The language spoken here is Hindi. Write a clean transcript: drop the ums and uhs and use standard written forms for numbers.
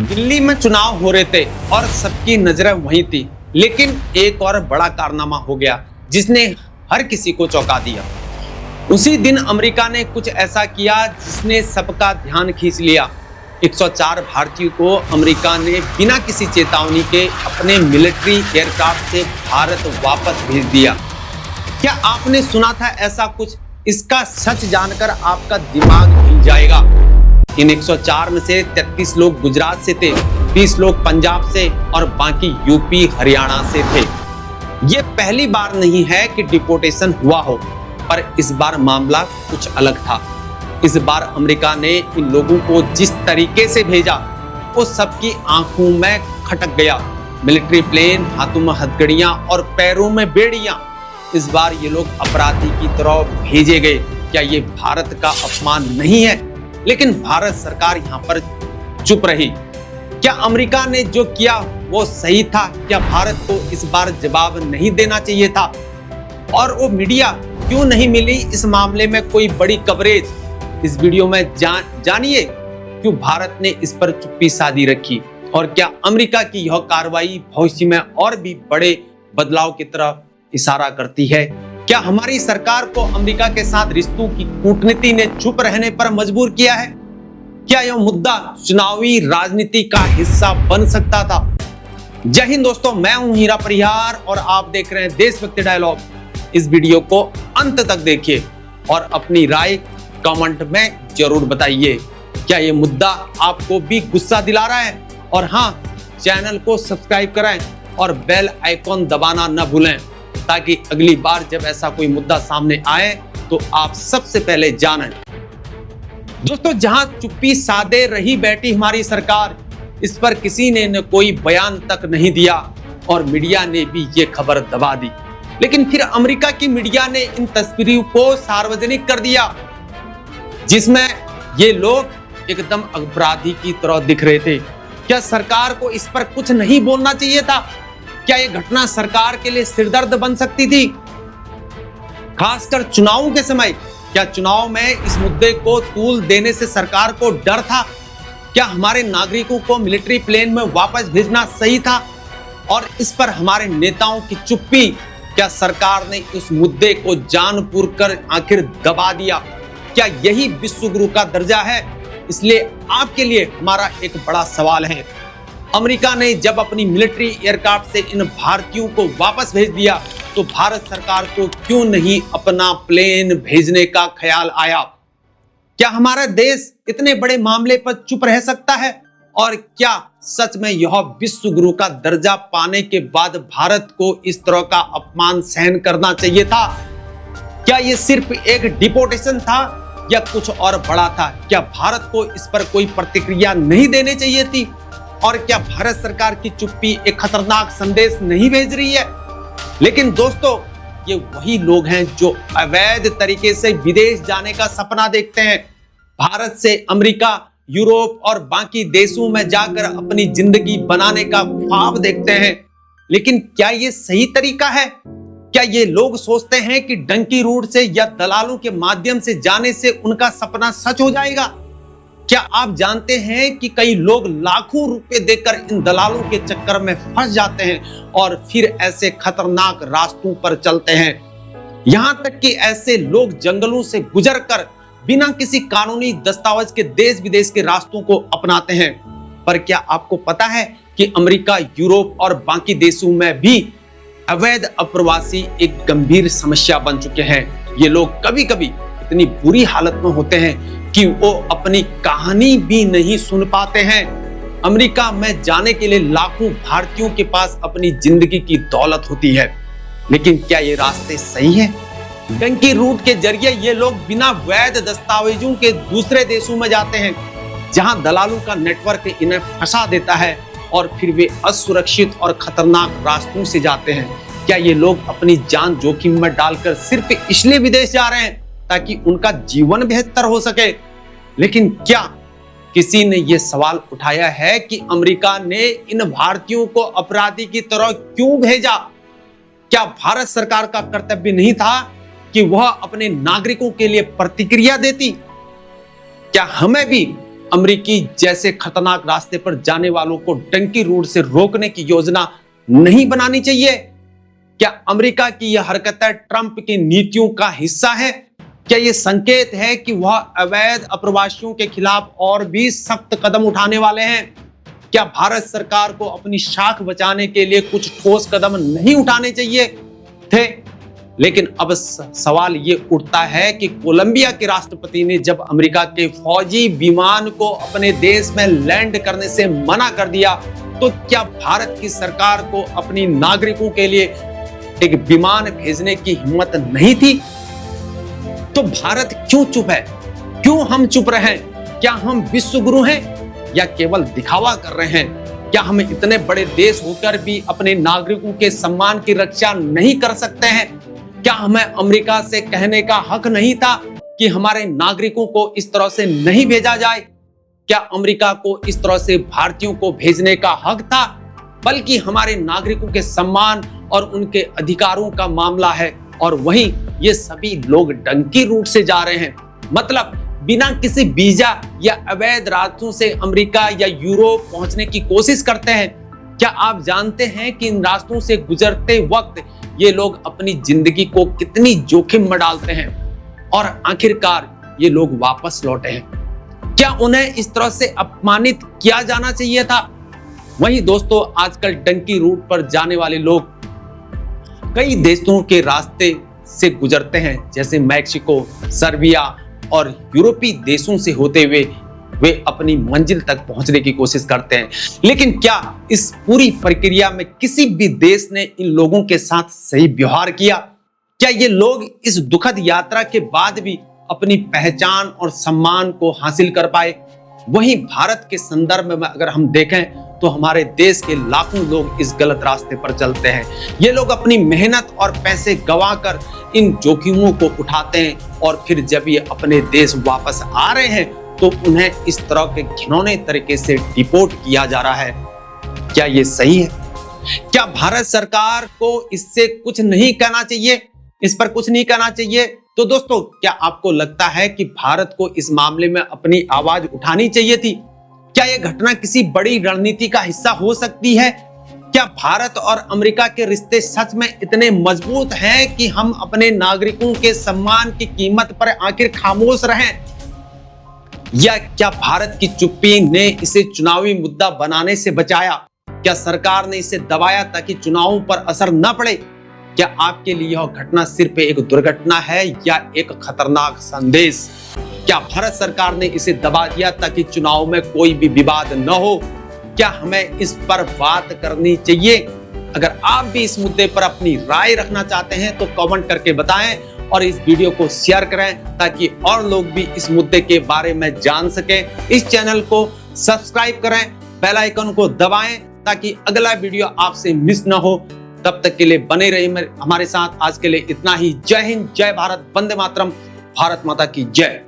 दिल्ली में चुनाव हो रहे थे और सबकी नजरें वहीं थी, लेकिन एक और बड़ा कारनामा हो गया जिसने हर किसी को चौंका दिया। उसी दिन अमेरिका ने कुछ ऐसा किया जिसने सबका ध्यान खींच लिया। 104 भारतीयों को अमेरिका ने बिना किसी चेतावनी के अपने मिलिट्री एयरक्राफ्ट से भारत वापस भेज दिया। क्या आपने सुना था ऐसा कुछ? इसका सच जानकर आपका दिमाग हिल जाएगा। इन 104 में से 33 लोग गुजरात से थे, 20 लोग पंजाब से और बाकी यूपी हरियाणा से थे। ये पहली बार नहीं है कि डिपोर्टेशन हुआ हो, पर इस बार मामला कुछ अलग था। इस बार अमेरिका ने इन लोगों को जिस तरीके से भेजा वो सबकी आंखों में खटक गया। मिलिट्री प्लेन, हाथों में हथकड़ियां और पैरों में बेड़ियां। इस बार ये लोग अपराधी की तरह भेजे गए। क्या ये भारत का अपमान नहीं है? लेकिन भारत सरकार यहाँ पर चुप रही। क्या अमेरिका ने जो किया वो सही था? क्या भारत को इस बार जवाब नहीं देना चाहिए था? और वो मीडिया क्यों नहीं मिली इस मामले में कोई बड़ी कवरेज? इस वीडियो में जानिए क्यों भारत ने इस पर चुप्पी साधी रखी और क्या अमेरिका की यह कार्रवाई भविष्य में और भी बड़े बदलाव की तरफ इशारा करती है। क्या हमारी सरकार को अमेरिका के साथ रिश्तों की कूटनीति ने चुप रहने पर मजबूर किया है? क्या यह मुद्दा चुनावी राजनीति का हिस्सा बन सकता था? जय हिंद दोस्तों, मैं हूं हीरा परिहार और आप देख रहे हैं देशभक्ति डायलॉग। इस वीडियो को अंत तक देखिए और अपनी राय कमेंट में जरूर बताइए। क्या यह मुद्दा आपको भी गुस्सा दिला रहा है? और हां, चैनल को सब्सक्राइब कराएं और बेल आइकॉन दबाना न भूलें ताकि अगली बार जब ऐसा कोई मुद्दा सामने आए तो आप सबसे पहले जानें। दोस्तों, जहां चुप्पी साधे रही बैठी हमारी सरकार, इस पर किसी ने न कोई बयान तक नहीं दिया और मीडिया ने भी ये खबर दबा दी। लेकिन फिर अमेरिका की मीडिया ने इन तस्वीरों को सार्वजनिक कर दिया जिसमें ये लोग एकदम अपराधी की तरह दिख रहे थे। क्या सरकार को इस पर कुछ नहीं बोलना चाहिए था? क्या ये घटना सरकार के लिए सिरदर्द बन सकती थी, खासकर चुनावों के समय? क्या चुनाव में इस मुद्दे को तूल देने से सरकार को डर था? क्या हमारे नागरिकों को मिलिट्री प्लेन में वापस भेजना सही था? और इस पर हमारे नेताओं की चुप्पी, क्या सरकार ने इस मुद्दे को जानबूझकर आखिर दबा दिया? क्या यही विश्व गुरु का दर्जा है? इसलिए आपके लिए हमारा एक बड़ा सवाल है। अमेरिका ने जब अपनी मिलिट्री एयरक्राफ्ट से इन भारतीयों को वापस भेज दिया तो भारत सरकार को क्यों नहीं अपना प्लेन भेजने का ख्याल आया? क्या हमारा देश इतने बड़े मामले पर चुप रह सकता है? और क्या सच में यह विश्व गुरु का दर्जा पाने के बाद भारत को इस तरह का अपमान सहन करना चाहिए था? क्या यह सिर्फ एक डिपोर्टेशन था या कुछ और बड़ा था? क्या भारत को इस पर कोई प्रतिक्रिया नहीं देनी चाहिए थी? और क्या भारत सरकार की चुप्पी एक खतरनाक संदेश नहीं भेज रही है? लेकिन दोस्तों, ये वही लोग हैं जो अवैध तरीके से विदेश जाने का सपना देखते हैं। भारत से अमेरिका, यूरोप और बाकी देशों में जाकर अपनी जिंदगी बनाने का ख्वाब देखते हैं। लेकिन क्या ये सही तरीका है? क्या ये लोग सोचते हैं कि डंकी रूट से या दलालों के माध्यम से जाने से उनका सपना सच हो जाएगा? क्या आप जानते हैं कि कई लोग लाखों रुपए देकर इन दलालों के चक्कर में फंस जाते हैं और फिर ऐसे खतरनाक रास्तों पर चलते हैं। यहां तक कि ऐसे लोग जंगलों से गुजरकर बिना किसी कानूनी दस्तावेज के देश विदेश के रास्तों को अपनाते हैं। पर क्या आपको पता है कि अमेरिका, यूरोप और बाकी देशों में भी अवैध अप्रवासी एक गंभीर समस्या बन चुके हैं। ये लोग कभी कभी इतनी बुरी हालत में होते हैं कि वो अपनी कहानी भी नहीं सुन पाते हैं। अमेरिका में जाने के लिए लाखों भारतीयों के पास अपनी जिंदगी की दौलत होती है, लेकिन क्या ये रास्ते सही हैं? डंकी रूट के जरिए ये लोग बिना वैध दस्तावेजों के दूसरे देशों में जाते हैं जहां दलालों का नेटवर्क इन्हें फंसा देता है और फिर वे असुरक्षित और खतरनाक रास्तों से जाते हैं। क्या ये लोग अपनी जान जोखिम में डालकर सिर्फ इसलिए विदेश जा रहे हैं ताकि उनका जीवन बेहतर हो सके? लेकिन क्या किसी ने यह सवाल उठाया है कि अमेरिका ने इन भारतीयों को अपराधी की तरह क्यों भेजा? क्या भारत सरकार का कर्तव्य नहीं था कि वह अपने नागरिकों के लिए प्रतिक्रिया देती? क्या हमें भी अमेरिकी जैसे खतरनाक रास्ते पर जाने वालों को डंकी रोड से रोकने की योजना नहीं बनानी चाहिए? क्या अमेरिका की यह हरकतें ट्रंप की नीतियों का हिस्सा है? क्या यह संकेत है कि वह अवैध अप्रवासियों के खिलाफ और भी सख्त कदम उठाने वाले हैं? क्या भारत सरकार को अपनी शाख बचाने के लिए कुछ ठोस कदम नहीं उठाने चाहिए थे? लेकिन अब सवाल ये उठता है कि कोलंबिया के राष्ट्रपति ने जब अमेरिका के फौजी विमान को अपने देश में लैंड करने से मना कर दिया, तो क्या भारत की सरकार को अपनी नागरिकों के लिए एक विमान भेजने की हिम्मत नहीं थी? तो भारत क्यों चुप है? क्यों हम चुप रहे? क्या हम विश्व गुरु हैं या केवल दिखावा कर रहे हैं? क्या हम इतने बड़े देश होकर भी अपने नागरिकों के सम्मान की रक्षा नहीं कर सकते हैं? क्या हमें अमेरिका से कहने का हक नहीं था कि हमारे नागरिकों को इस तरह से नहीं भेजा जाए? क्या अमेरिका को इस तरह से भारतीयों को भेजने का हक था? बल्कि हमारे नागरिकों के सम्मान और उनके अधिकारों का मामला है, और वहीं ये सभी लोग डंकी रूट से जा रहे हैं। मतलब बिना किसी वीजा या अवैध रास्तों से अमेरिका या यूरोप पहुंचने की कोशिश करते हैं। क्या आप जानते हैं कि इन रास्तों से गुजरते वक्त ये लोग अपनी जिंदगी को कितनी जोखिम में डालते हैं, और आखिरकार ये लोग वापस लौटे हैं? क्या उन्हें इस तरह से अपमानित किया जाना चाहिए था? वहीं दोस्तों, आजकल डंकी रूट पर जाने वाले लोग कई देशों के रास्ते से गुजरते हैं, जैसे मैक्सिको, सर्बिया और यूरोपीय देशों से होते हुए वे अपनी मंजिल तक पहुंचने की कोशिश करते हैं। लेकिन क्या इस पूरी प्रक्रिया में किसी भी देश ने इन लोगों के साथ सही व्यवहार किया? क्या ये लोग इस दुखद यात्रा के बाद भी अपनी पहचान और सम्मान को हासिल कर पाए? वहीं भारत के संदर्भ में अगर हम देखें तो हमारे देश के लाखों लोग इस गलत रास्ते पर चलते हैं। ये लोग अपनी मेहनत और पैसे गंवाकर इन जोखिमों को उठाते हैं, और फिर जब ये अपने देश वापस आ रहे हैं तो उन्हें इस तरह के घिनौने तरीके से डिपोर्ट किया जा रहा है। क्या ये सही है? क्या भारत सरकार को इससे कुछ नहीं कहना चाहिए? इस पर कुछ नहीं कहना चाहिए? तो दोस्तों, क्या आपको लगता है कि भारत को इस मामले में अपनी आवाज उठानी चाहिए थी? क्या यह घटना किसी बड़ी रणनीति का हिस्सा हो सकती है? क्या भारत और अमेरिका के रिश्ते सच में इतने मजबूत हैं कि हम अपने नागरिकों के सम्मान की कीमत पर आखिर खामोश रहें? या क्या भारत की चुप्पी ने इसे चुनावी मुद्दा बनाने से बचाया? क्या सरकार ने इसे दबाया ताकि चुनावों पर असर न पड़े? क्या आपके लिए यह घटना सिर्फ एक दुर्घटना है या एक खतरनाक संदेश? क्या भारत सरकार ने इसे दबा दिया ताकि चुनाव में कोई भी विवाद न हो? क्या हमें इस पर बात करनी चाहिए? अगर आप भी इस मुद्दे पर अपनी राय रखना चाहते हैं तो कमेंट करके बताएं, और इस वीडियो को शेयर करें ताकि और लोग भी इस मुद्दे के बारे में जान सकें। इस चैनल को सब्सक्राइब करें, बेल आइकन को दबाएं ताकि अगला वीडियो आपसे मिस ना हो। तब तक के लिए बने रहिए हमारे साथ। आज के लिए इतना ही। जय हिंद, जय भारत, वंदे मातरम, भारत माता की जय।